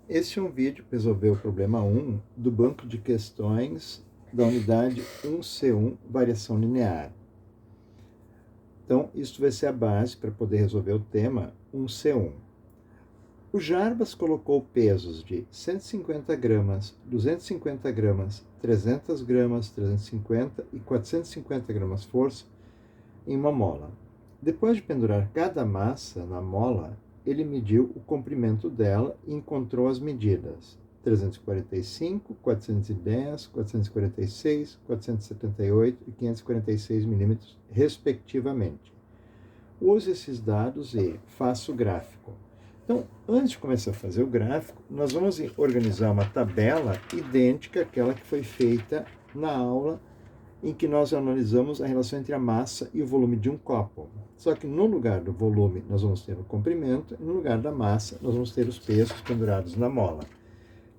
Este é um vídeo que resolveu o problema 1 do banco de questões da unidade 1C1, variação linear. Então, isso vai ser a base para poder resolver o tema 1C1. O Jarbas colocou pesos de 150 gramas, 250 gramas, 300 gramas, 350 e 450 gramas força em uma mola. Depois de pendurar cada massa na mola, ele mediu o comprimento dela e encontrou as medidas 345, 410, 446, 478 e 546 milímetros, respectivamente. Use esses dados e faça o gráfico. Então, antes de começar a fazer o gráfico, nós vamos organizar uma tabela idêntica àquela que foi feita na aula em que nós analisamos a relação entre a massa e o volume de um copo. Só que no lugar do volume nós vamos ter o comprimento, e no lugar da massa nós vamos ter os pesos pendurados na mola.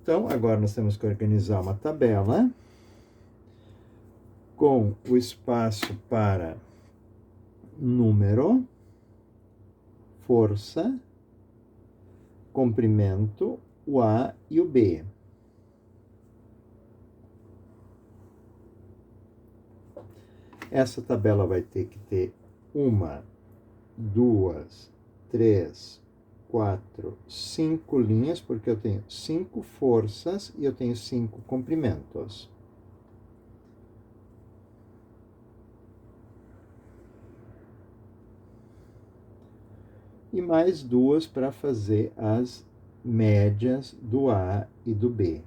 Então, agora nós temos que organizar uma tabela com o espaço para número, força, comprimento, o A e o B. Essa tabela vai ter que ter 1, 2, 3, 4, 5 linhas, porque eu tenho 5 forças e eu tenho 5 comprimentos. E mais 2 para fazer as médias do A e do B.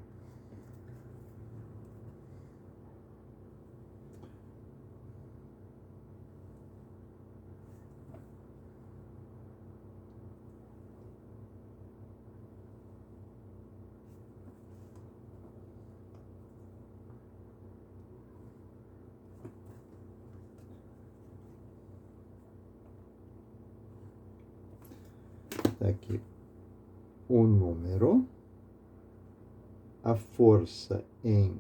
Está aqui o número, a força em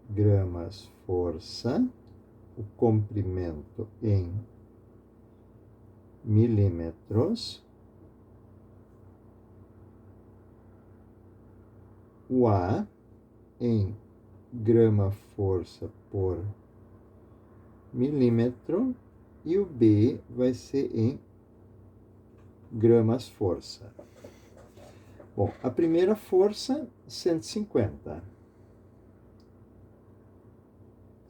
gramas força, o comprimento em milímetros, o A em grama força por milímetro e o B vai ser em gramas força. Bom, a primeira força, 150.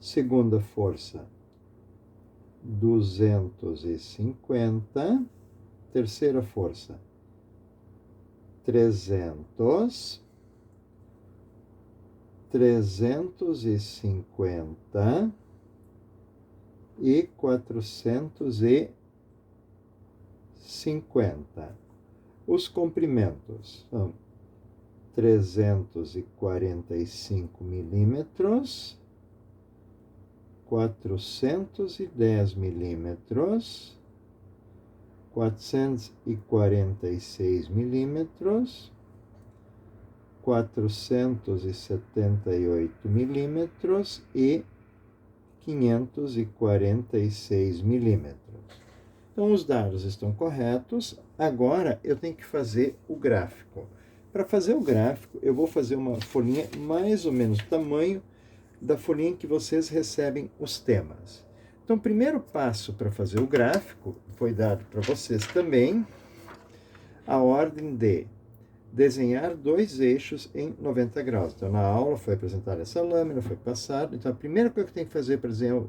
Segunda força, 250. Terceira força, 300. 350 e 450. Os comprimentos são 345 milímetros, 410 milímetros, 446 milímetros, 478 milímetros e 546 milímetros. Então, os dados estão corretos. Agora, eu tenho que fazer o gráfico. Para fazer o gráfico, eu vou fazer uma folhinha mais ou menos do tamanho da folhinha em que vocês recebem os temas. Então, o primeiro passo para fazer o gráfico foi dado para vocês também, a ordem de desenhar 2 eixos em 90 graus. Então, na aula foi apresentada essa lâmina, foi passado. Então, a primeira coisa que eu tenho que fazer para desenhar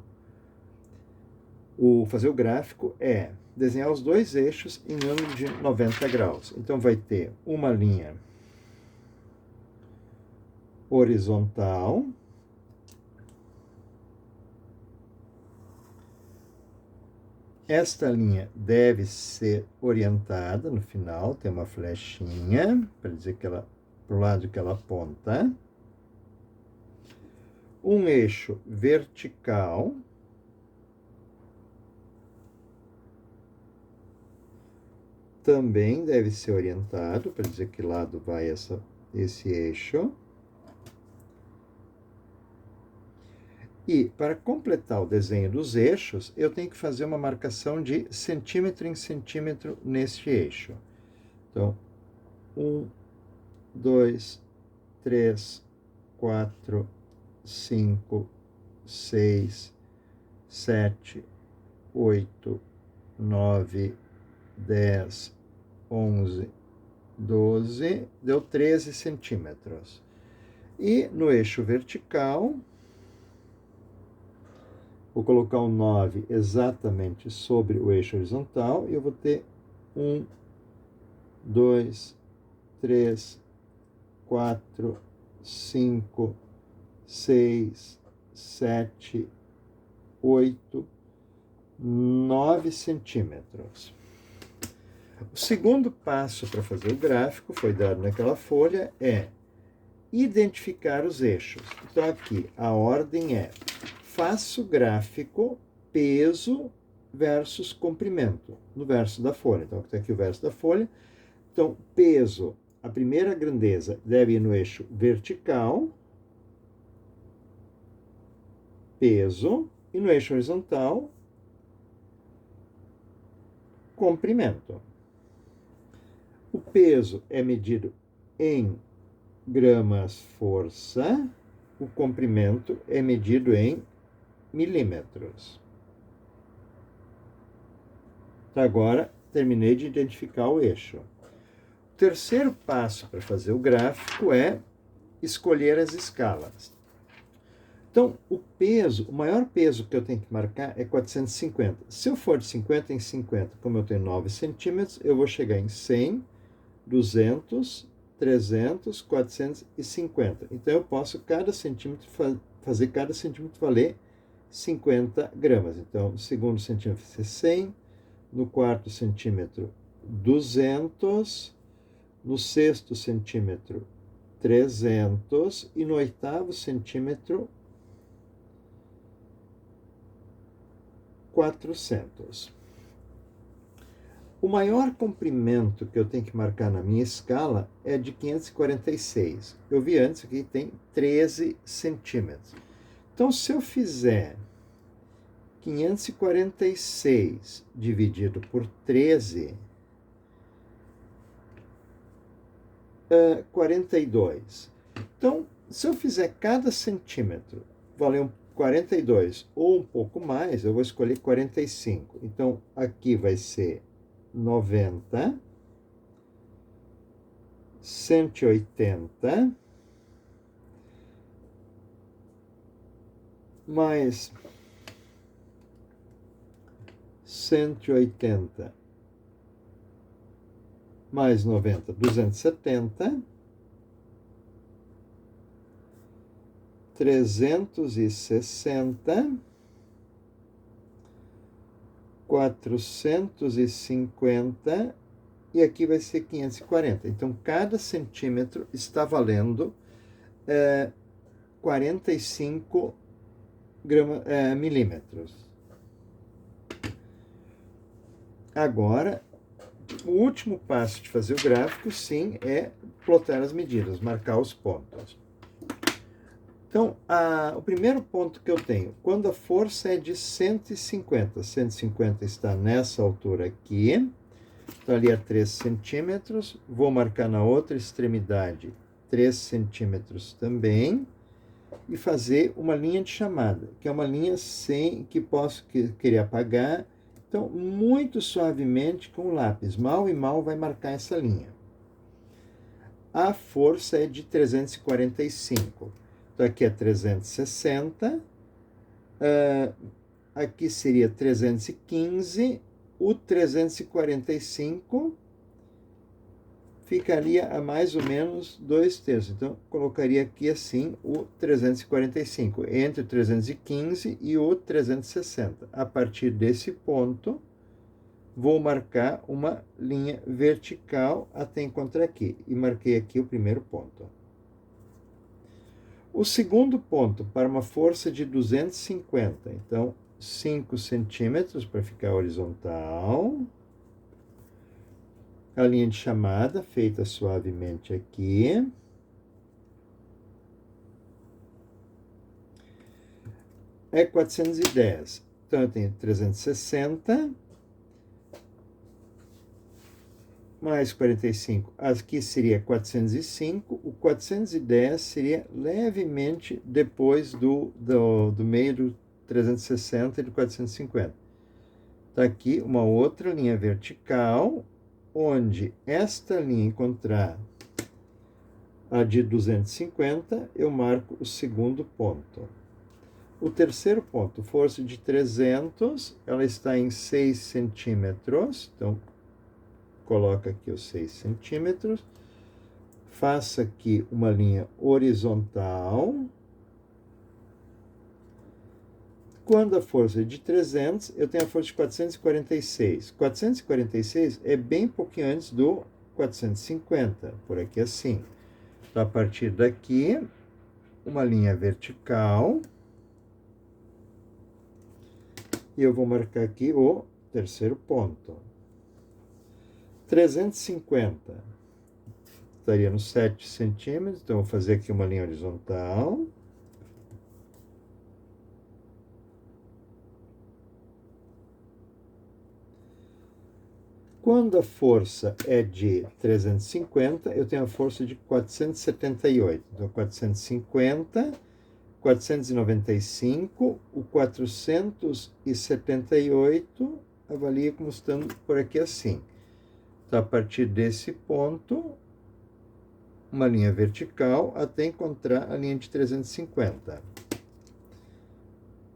fazer o gráfico é desenhar os 2 eixos em ângulo de 90 graus. Então, vai ter uma linha horizontal, esta linha deve ser orientada no final, tem uma flechinha para dizer que ela para o lado que ela aponta. Um eixo vertical. Também deve ser orientado para dizer que lado vai esse eixo. E, para completar o desenho dos eixos, eu tenho que fazer uma marcação de centímetro em centímetro neste eixo. Então, 1, 2, 3, 4, 5, 6, 7, 8, 9, 10, 11, 12, deu 13 centímetros. E no eixo vertical, vou colocar o 9 exatamente sobre o eixo horizontal, e eu vou ter 1, 2, 3, 4, 5, 6, 7, 8, 9 centímetros. O segundo passo para fazer o gráfico, foi dado naquela folha, é identificar os eixos. Então, aqui, a ordem é: faço o gráfico peso versus comprimento, no verso da folha. Então, está aqui o verso da folha. Então, peso, a primeira grandeza deve ir no eixo vertical, peso, e no eixo horizontal, comprimento. O peso é medido em gramas-força, o comprimento é medido em milímetros. Agora, terminei de identificar o eixo. O terceiro passo para fazer o gráfico é escolher as escalas. Então, o peso, o maior peso que eu tenho que marcar é 450. Se eu for de 50 em 50, como eu tenho 9 centímetros, eu vou chegar em 100, 200, 300, 450. Então, eu posso fazer cada centímetro valer 50 gramas. Então, no segundo centímetro vai ser 100, no quarto centímetro 200, no sexto centímetro 300 e no oitavo centímetro 400. O maior comprimento que eu tenho que marcar na minha escala é de 546. Eu vi antes que tem 13 centímetros. Então, se eu fizer 546 dividido por 13, 42. Então, se eu fizer cada centímetro valer 42 ou um pouco mais, eu vou escolher 45. Então, aqui vai ser 90, 180, mais 180, mais 90, 270, 360, 450 e aqui vai ser 540. Então, cada centímetro está valendo 45 milímetros. Agora, o último passo de fazer o gráfico, sim, é plotar as medidas, marcar os pontos. Então, o primeiro ponto que eu tenho, quando a força é de 150, 150 está nessa altura aqui, então ali é 3 centímetros, vou marcar na outra extremidade 3 centímetros também, e fazer uma linha de chamada, que é uma linha sem que posso querer apagar. Então, muito suavemente com o lápis, mal e mal vai marcar essa linha. A força é de 345. Então, aqui é 360, aqui seria 315, o 345 ficaria a mais ou menos 2/3. Então, colocaria aqui assim o 345, entre o 315 e o 360. A partir desse ponto, vou marcar uma linha vertical até encontrar aqui. E marquei aqui o primeiro ponto. O segundo ponto, para uma força de 250. Então, 5 centímetros para ficar horizontal. A linha de chamada, feita suavemente aqui. É 410. Então, eu tenho 360. mais 45, aqui seria 405, o 410 seria levemente depois do meio do 360 e do 450. Está aqui uma outra linha vertical, onde esta linha encontrar a de 250, eu marco o segundo ponto. O terceiro ponto, força de 300, ela está em 6 centímetros, então coloca aqui os 6 centímetros, faça aqui uma linha horizontal. Quando a força é de 300, eu tenho a força de 446. 446 é bem pouquinho antes do 450, por aqui assim. Então, a partir daqui, uma linha vertical. E eu vou marcar aqui o terceiro ponto. 350 estaria nos 7 centímetros, então vou fazer aqui uma linha horizontal. Quando a força é de 350, eu tenho a força de 478. Então, 450, 495, o 478, avalia como estando por aqui assim. Então, a partir desse ponto, uma linha vertical até encontrar a linha de 350.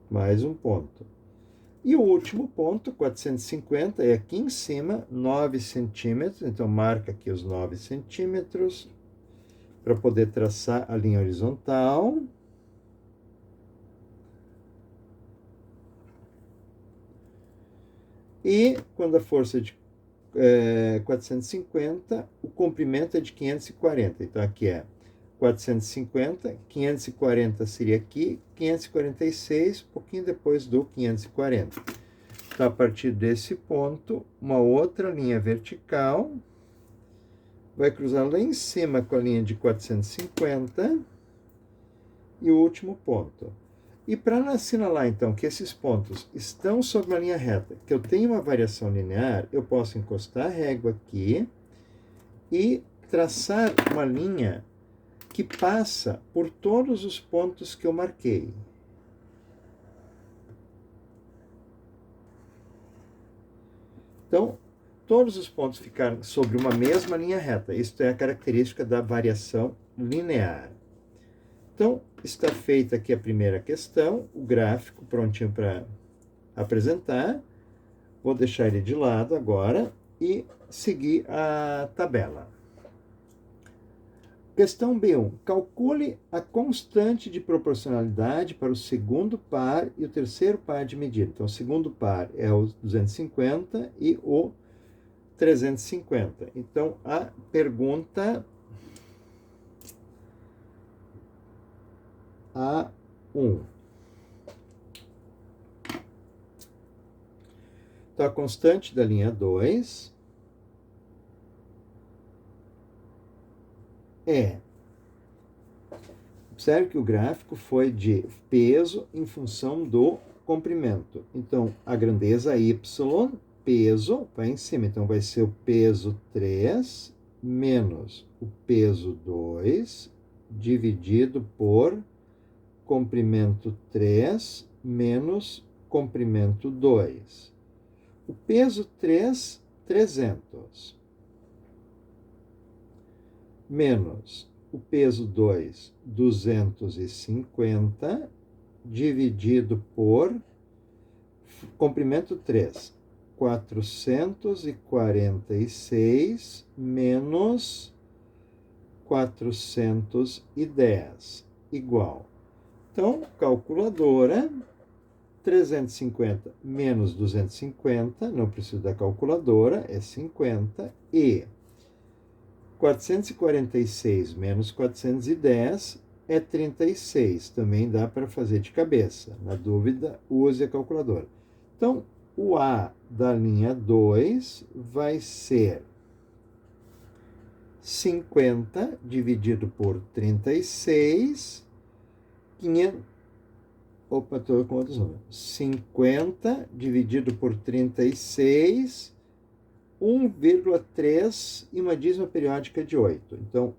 Mais um ponto. E o último ponto, 450, é aqui em cima, 9 centímetros. Então, marca aqui os 9 centímetros para poder traçar a linha horizontal. E quando a força é de 450, o comprimento é de 540. Então, aqui é 450, 540 seria aqui, 546, um pouquinho depois do 540. Então, a partir desse ponto, uma outra linha vertical vai cruzar lá em cima com a linha de 450 e o último ponto. E para assinalar, então, que esses pontos estão sobre uma linha reta, que eu tenho uma variação linear, eu posso encostar a régua aqui e traçar uma linha que passa por todos os pontos que eu marquei. Então, todos os pontos ficaram sobre uma mesma linha reta. Isto é a característica da variação linear. Então, está feita aqui a primeira questão, o gráfico prontinho para apresentar. Vou deixar ele de lado agora e seguir a tabela. Questão B1. Calcule a constante de proporcionalidade para o segundo par e o terceiro par de medida. Então, o segundo par é o 250 e o 350. Então, a pergunta A1. Então, a constante da linha 2 é... Observe que o gráfico foi de peso em função do comprimento. Então, a grandeza y, peso, vai em cima. Então, vai ser o peso 3 menos o peso 2 dividido por comprimento 3 menos comprimento 2. O peso 3, 300. Menos o peso 2, 250, dividido por comprimento 3, 446, menos 410, igual. Então, calculadora, 350 menos 250, não preciso da calculadora, é 50, e 446 menos 410 é 36. Também dá para fazer de cabeça. Na dúvida, use a calculadora. Então, o A da linha 2 vai ser 50 dividido por 36, 500... Opa, estou com outros números. 50 dividido por 36 1,3 e uma dízima periódica de 8. Então,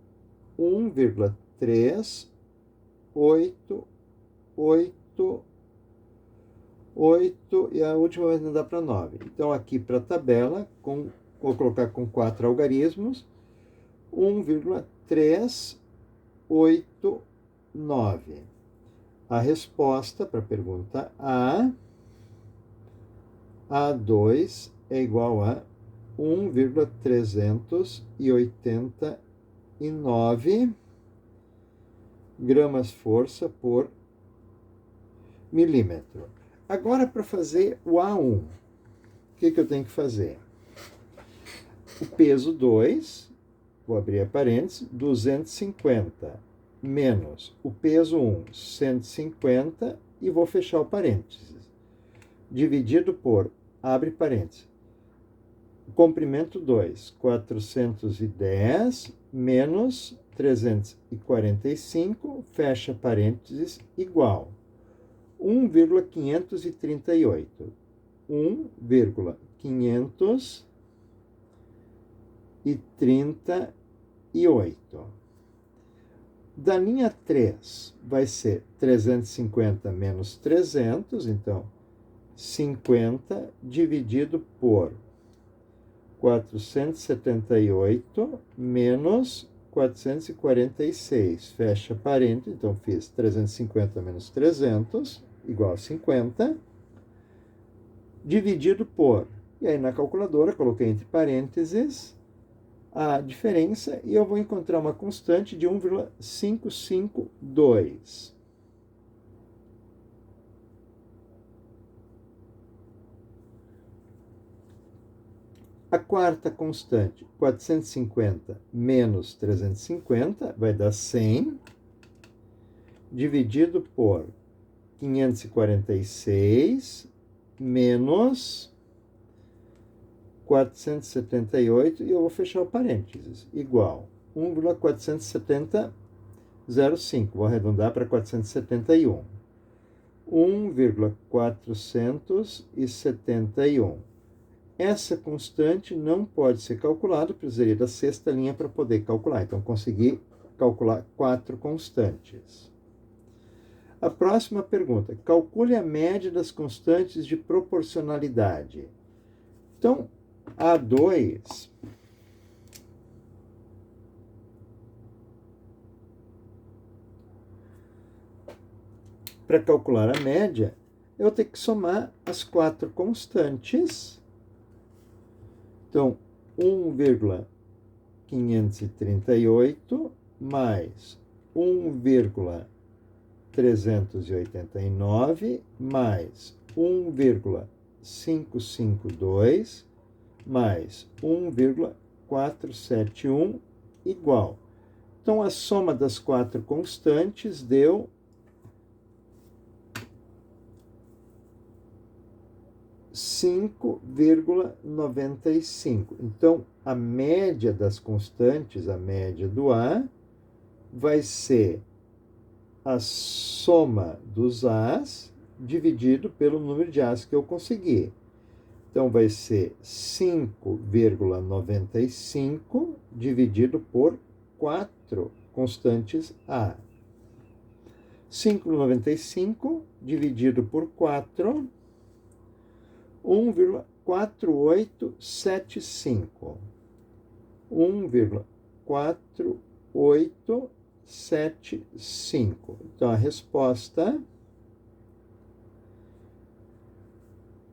1,3, 8, 8, 8, e a última vai não dá para 9. Então, aqui para a tabela, vou colocar com 4 algarismos, 1,389. A resposta para a pergunta A2 é igual a 1,389 gramas-força por milímetro. Agora, para fazer o A1, o que eu tenho que fazer? O peso 2, vou abrir a parênteses, 250, menos o peso 1, 150, e vou fechar o parênteses. Dividido por, abre parênteses, o comprimento 2, 410, menos 345, fecha parênteses, igual 1,538. 1,538. Da linha 3 vai ser 350 menos 300, então 50 dividido por 478 menos 446, fecha parênteses, então fiz 350 menos 300, igual a 50, dividido por, e aí na calculadora coloquei entre parênteses a diferença e eu vou encontrar uma constante de 1,552. A quarta constante, 450 menos 350, vai dar 100, dividido por 546 menos 478, e eu vou fechar o parênteses, igual 1,470,05, vou arredondar para 471. 1,471. Essa constante não pode ser calculada, precisaria da sexta linha para poder calcular. Então, consegui calcular 4 constantes. A próxima pergunta. Calcule a média das constantes de proporcionalidade. Então, A2... Para calcular a média, eu tenho que somar as 4 constantes. Então, 1,538 mais 1,389 mais 1,552 mais 1,471 igual. Então, a soma das 4 constantes deu 5,95. Então, a média das constantes, a média do A, vai ser a soma dos A's dividido pelo número de A's que eu consegui. Então, vai ser 5,95 dividido por 4 constantes A. 5,95 dividido por 4... 1,4875. 1,4875. Então, a resposta,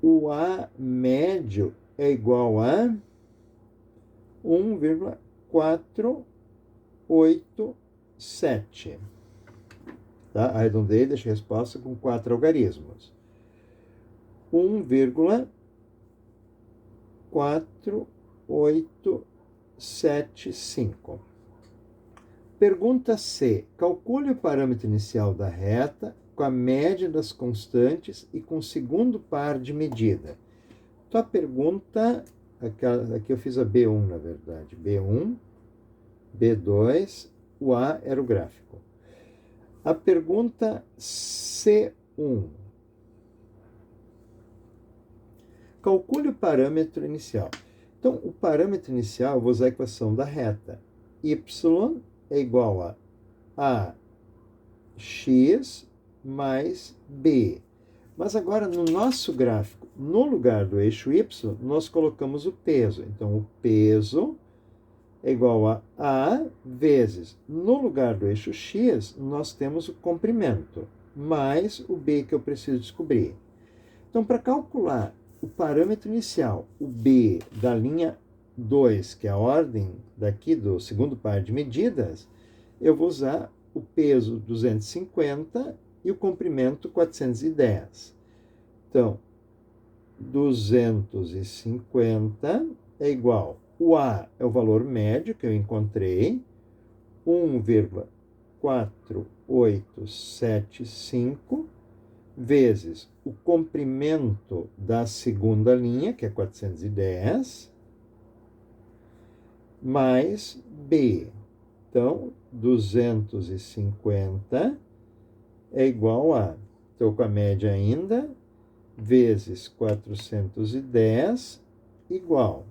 o A médio é igual a 1,487. Tá? Arredondei, deixei a resposta com 4 algarismos. 1,4875. Pergunta C. Calcule o parâmetro inicial da reta com a média das constantes e com o segundo par de medida. Então, a pergunta... Aqui eu fiz a B1, na verdade. B1, B2, o A era o gráfico. A pergunta C1. Calcule o parâmetro inicial. Então, o parâmetro inicial, eu vou usar a equação da reta. Y é igual a x mais b. Mas agora, no nosso gráfico, no lugar do eixo y, nós colocamos o peso. Então, o peso é igual a vezes, no lugar do eixo x, nós temos o comprimento, mais o b que eu preciso descobrir. Então, para calcular o parâmetro inicial, o b da linha 2, que é a ordem daqui do segundo par de medidas, eu vou usar o peso 250 e o comprimento 410. Então, 250 é igual, o A é o valor médio que eu encontrei, 1,4875, vezes o comprimento da segunda linha, que é 410, mais B. Então, 250 é igual a, estou com a média ainda, vezes 410, igual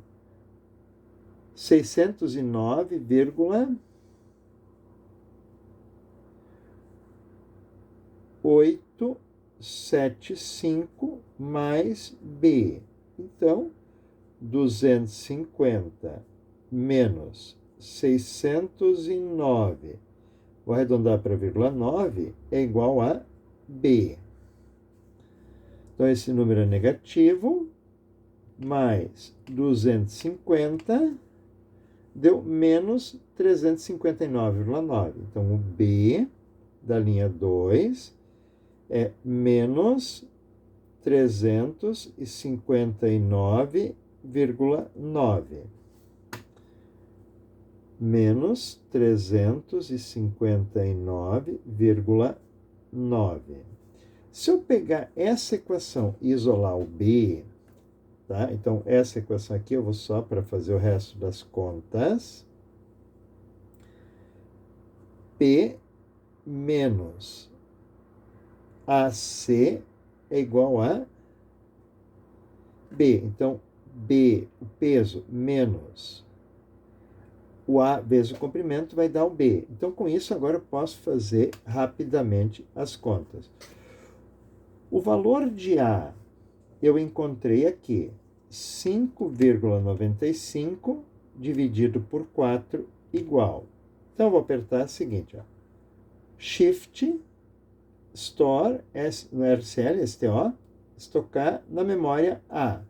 609,875 mais B. Então, 250 menos 609, vou arredondar para vírgula 9, é igual a B. Então, esse número é negativo, mais 250, deu menos 359,9. Então, o B da linha 2 é menos 359,9. Menos 359,9. Se eu pegar essa equação e isolar o B, tá? Então, essa equação aqui eu vou só para fazer o resto das contas. P menos AC é igual a B. Então, B, o peso, menos o A vezes o comprimento vai dar o B. Então, com isso, agora eu posso fazer rapidamente as contas. O valor de A eu encontrei aqui, 5,95 dividido por 4 igual. Então, eu vou apertar o seguinte, ó, Shift, Store, no RCL, STO, estocar na memória A.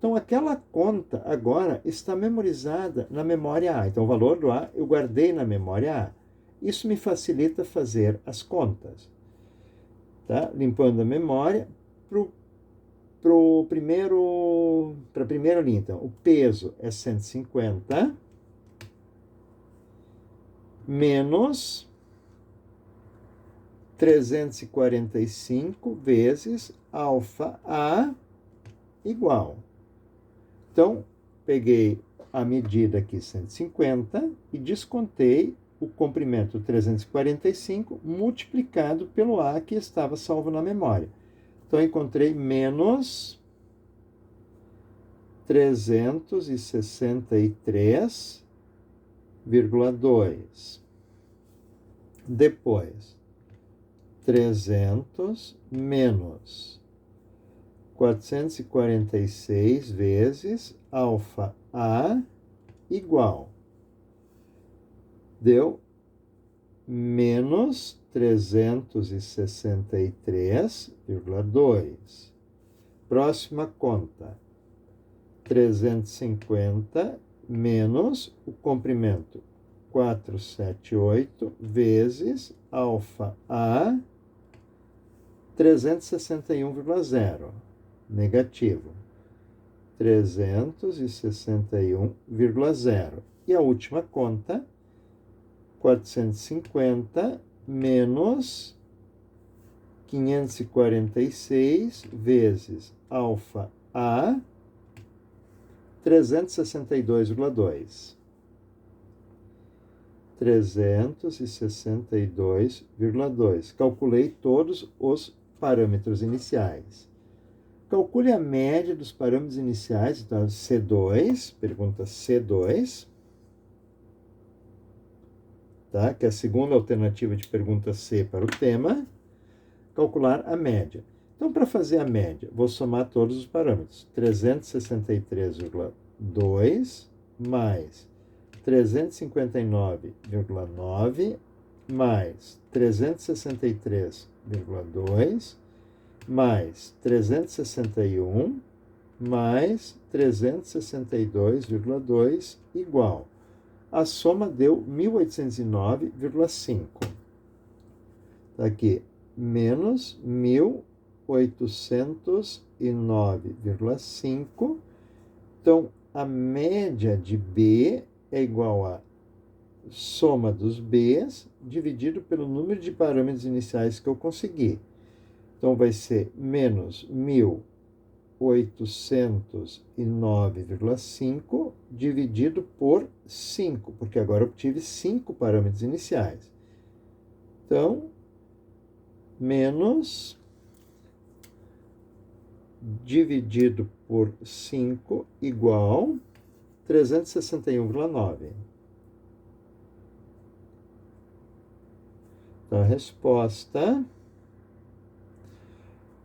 Então, aquela conta agora está memorizada na memória A. Então, o valor do A eu guardei na memória A. Isso me facilita fazer as contas. Tá? Limpando a memória para a primeira linha. Então, o peso é 150 menos 345 vezes alfa A igual. Então, peguei a medida aqui, 150, e descontei o comprimento 345 multiplicado pelo A que estava salvo na memória. Então, encontrei menos 363,2. Depois, 300 menos 446 vezes alfa A igual. Deu menos 363,2. Próxima conta. 350 menos o comprimento 478 vezes alfa A 361,0. Negativo. 361,0. E a última conta, 450 menos 546 vezes alfa A 362,2. 362,2. Calculei todos os parâmetros iniciais. calcule a média dos parâmetros iniciais, então C2, pergunta C2, tá? Que é a segunda alternativa de pergunta C para o tema, calcular a média. Então, para fazer a média, vou somar todos os parâmetros. 363,2 mais 359,9 mais 363,2 mais 361 mais 362,2 igual. A soma deu 1.809,5. Está aqui, menos 1.809,5. Então, a média de B é igual a soma dos B's dividido pelo número de parâmetros iniciais que eu consegui. Então, vai ser menos 1.809,5 dividido por 5, porque agora eu obtive 5 parâmetros iniciais. Então, menos dividido por 5 igual 361,9. Então, a resposta,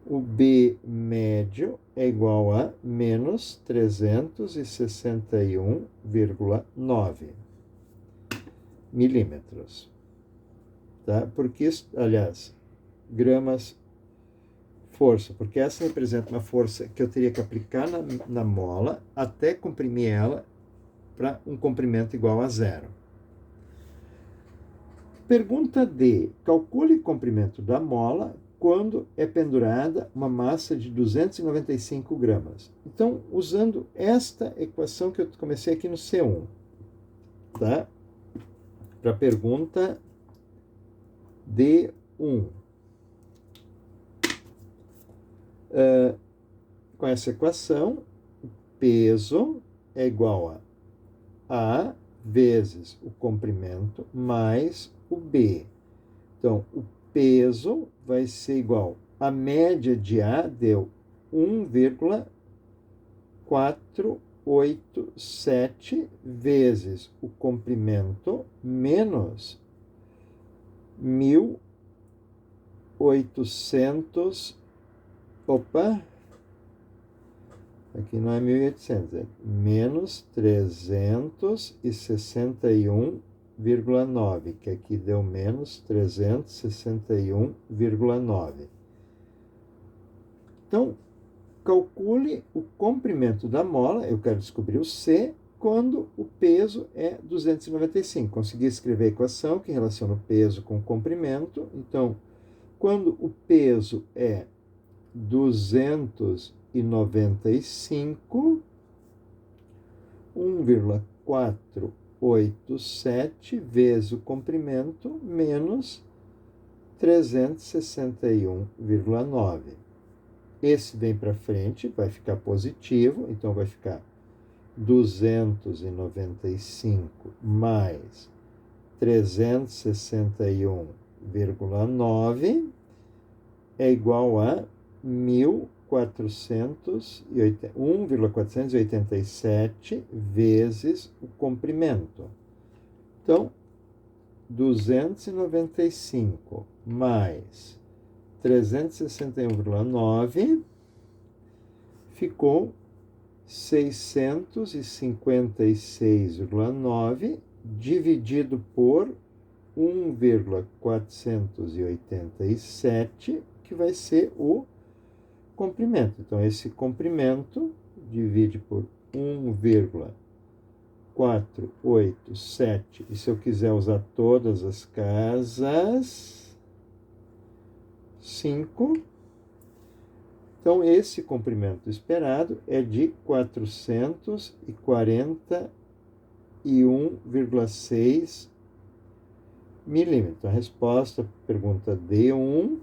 o B médio é igual a menos 361,9 milímetros. Tá? Porque, aliás, gramas força, porque essa representa uma força que eu teria que aplicar na mola até comprimir ela para um comprimento igual a 0. Pergunta D. Calcule o comprimento da mola quando é pendurada uma massa de 295 gramas. Então, usando esta equação que eu comecei aqui no C1, tá? Para a pergunta D1. Com essa equação, o peso é igual a vezes o comprimento mais o B. Então, o peso vai ser igual, a média de A deu 1,487 vezes o comprimento menos 1.800, aqui não é 1.800, é menos 361,9, que aqui deu menos 361,9. Então, calcule o comprimento da mola, eu quero descobrir o C, quando o peso é 295. Consegui escrever a equação que relaciona o peso com o comprimento. Então, quando o peso é 295, 1,487 vezes o comprimento menos 361,9. Esse vem para frente, vai ficar positivo, então vai ficar 295 mais 361,9 é igual a 1.487 vezes o comprimento. Então, 295 mais 361,9 ficou 656,9 dividido por 1,487, que vai ser o comprimento. Então, esse comprimento divide por 1,487. E se eu quiser usar todas as casas, 5. Então, esse comprimento esperado é de 441,6 milímetros. A resposta, pergunta D1,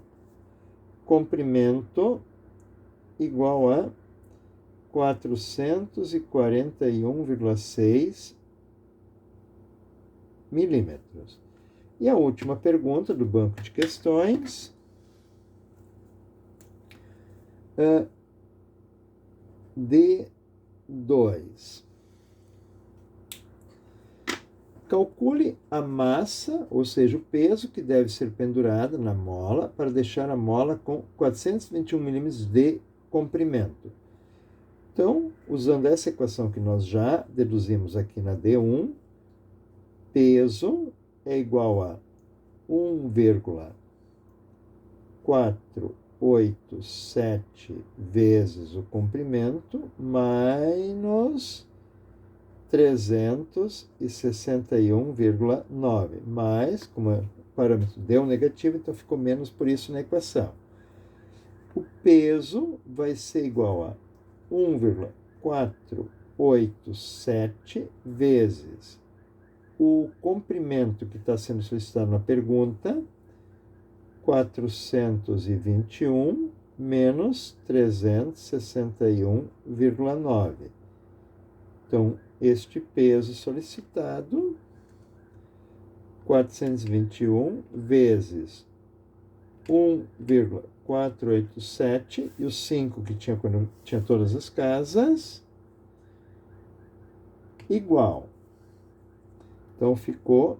comprimento igual a 441,6 milímetros. E a última pergunta do banco de questões. D2. Calcule a massa, ou seja, o peso que deve ser pendurado na mola para deixar a mola com 421 milímetros de comprimento. Então, usando essa equação que nós já deduzimos aqui na D1, peso é igual a 1,487 vezes o comprimento mais 361,9, mas, como o parâmetro deu negativo, então ficou menos por isso na equação. O peso vai ser igual a 1,487 vezes o comprimento que está sendo solicitado na pergunta, 421 menos 361,9. Então, este peso solicitado, 421 vezes 1,487, e os 5 que tinha quando tinha todas as casas, igual. Então, ficou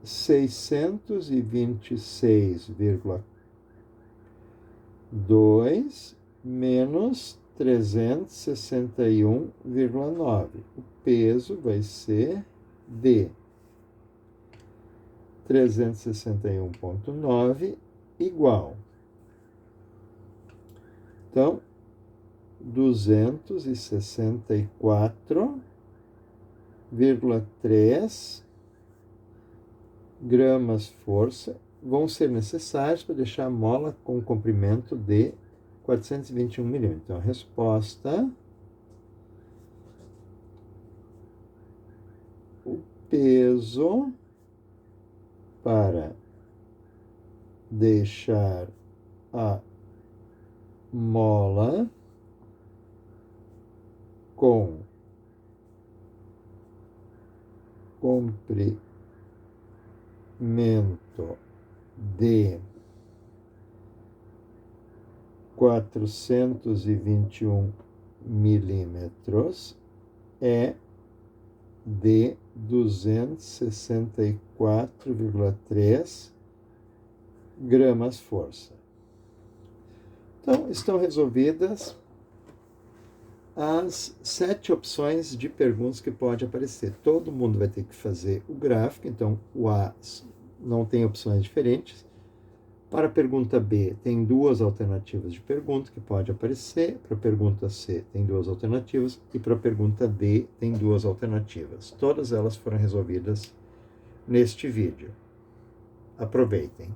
626,2 menos 361,9. O peso vai ser de 361,9 igual. Então, 264,3 gramas força vão ser necessários para deixar a mola com um comprimento de 421 milímetros. Então, a resposta, o peso para deixar a mola com comprimento de 421 milímetros é de 264,3 gramas força. Então, estão resolvidas as 7 opções de perguntas que pode aparecer. Todo mundo vai ter que fazer o gráfico, então o A não tem opções diferentes. Para a pergunta B, tem 2 alternativas de pergunta que pode aparecer. Para a pergunta C, tem 2 alternativas. E para a pergunta D, tem 2 alternativas. Todas elas foram resolvidas neste vídeo. Aproveitem.